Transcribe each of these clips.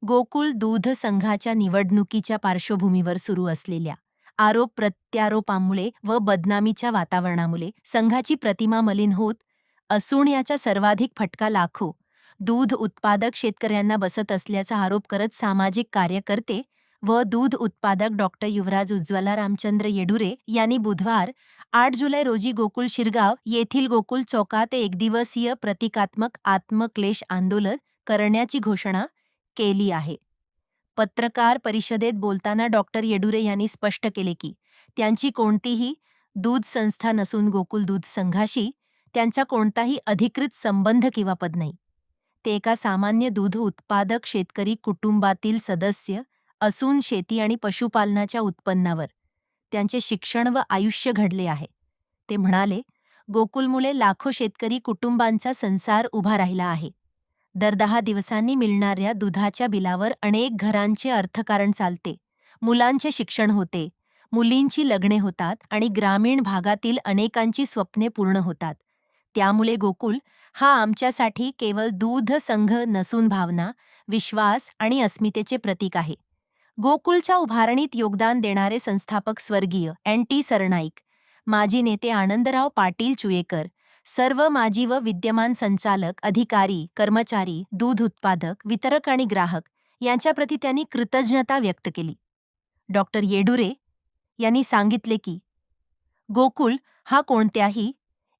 गोकुळ दूध संघाच्या निवडणुकीच्या पार्श्वभूमीवर सुरू असलेल्या आरोप प्रत्यारोपांमुळे व बदनामीच्या वातावरणामुळे संघाची प्रतिमा मलिन होत असून याचा सर्वाधिक फटका लाखो दूध उत्पादक शेतकऱ्यांना बसत असल्याचा आरोप करत सामाजिक कार्यकर्ते व दूध उत्पादक डॉक्टर युवराज उज्ज्वला रामचंद्र येडुरे यांनी बुधवार 8 जुलै रोजी गोकुळ शिरगाव येथील गोकुळ चौकात एकदिवसीय प्रतिकात्मक आत्मक्लेश आंदोलन करण्याची घोषणा केली आहे. पत्रकार परिषदेत बोलताना डॉक्टर येडुरे यांनी स्पष्ट केले की त्यांची कोणतीही दूध संस्था नसून गोकुळ दूध संघाशी त्यांचा कोणताही अधिकृत संबंध किंवा पद नाही. ते एका सामान्य दूध उत्पादक शेतकरी कुटुंबातील सदस्य असून शेती आणि पशुपालनाच्या उत्पन्नावर त्यांचे शिक्षण व आयुष्य घडले आहे. ते म्हणाले, गोकुळमुळे लाखो शेतकरी कुटुंबांचा संसार उभा राहिला आहे. दर 10 दिवसांनी मिळणाऱ्या दुधाच्या बिलावर अनेक घरांचे अर्थकारण चालते. मुलांचे शिक्षण होते, मुलींची लग्ने होतात आणि ग्रामीण भागातील अनेकांची स्वप्ने पूर्ण होतात. त्यामुळे गोकुळ हा आमच्यासाठी केवळ दूध संघ नसून भावना, विश्वास आणि अस्मितेचे प्रतीक आहे. गोकुळच्या उभारणीत योगदान देणारे संस्थापक स्वर्गीय एन.टी. सरनाईक, माजी नेते आनंदराव पाटील चुयेकर, सर्व माजी व विद्यमान संचालक, अधिकारी, कर्मचारी, दूध उत्पादक, वितरक आणि ग्राहक यांच्याप्रती त्यांनी कृतज्ञता व्यक्त केली. डॉक्टर येडुरे यांनी सांगितले की गोकुळ हा कोणत्याही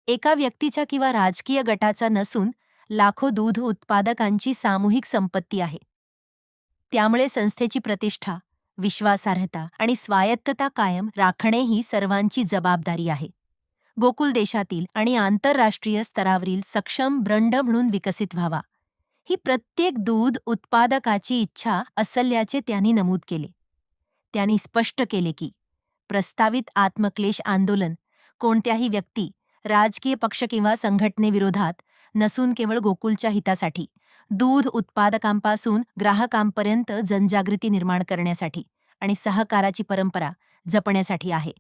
एका व्यक्तीचा किंवा राजकीय गटाचा नसून लाखो दूध उत्पादकांची सामूहिक संपत्ती आहे. त्यामुळे संस्थेची प्रतिष्ठा, विश्वासार्हता आणि स्वायत्तता कायम राखणे ही सर्वांची जबाबदारी आहे. गोकुळ देशातील आणि आंतरराष्ट्रीय स्तरावरील सक्षम ब्रँड म्हणून विकसित व्हावा, ही प्रत्येक दूध उत्पादकाची इच्छा असल्याचे त्यांनी नमूद केले. त्यांनी स्पष्ट केले की प्रस्तावित आत्मक्लेश आंदोलन कोणत्याही व्यक्ती, राजकीय पक्ष किंवा संघटनेविरोधात नसून केवळ गोकुळच्या हितासाठी, दूध उत्पादकांपासून ग्राहकांपर्यंत जनजागृती निर्माण करण्यासाठी आणि सहकाराची परंपरा जपण्यासाठी आहे.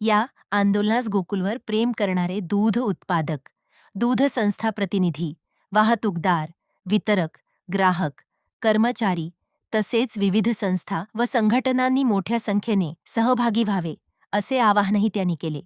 या आंदोलनास गोकुळवर प्रेम करणारे दूध उत्पादक, दूध संस्था प्रतिनिधी, वाहतूकदार, वितरक, ग्राहक, कर्मचारी तसेच विविध संस्था व संघटनांनी मोठ्या संख्येने सहभागी व्हावे, असे आवाहनही त्यांनी केले.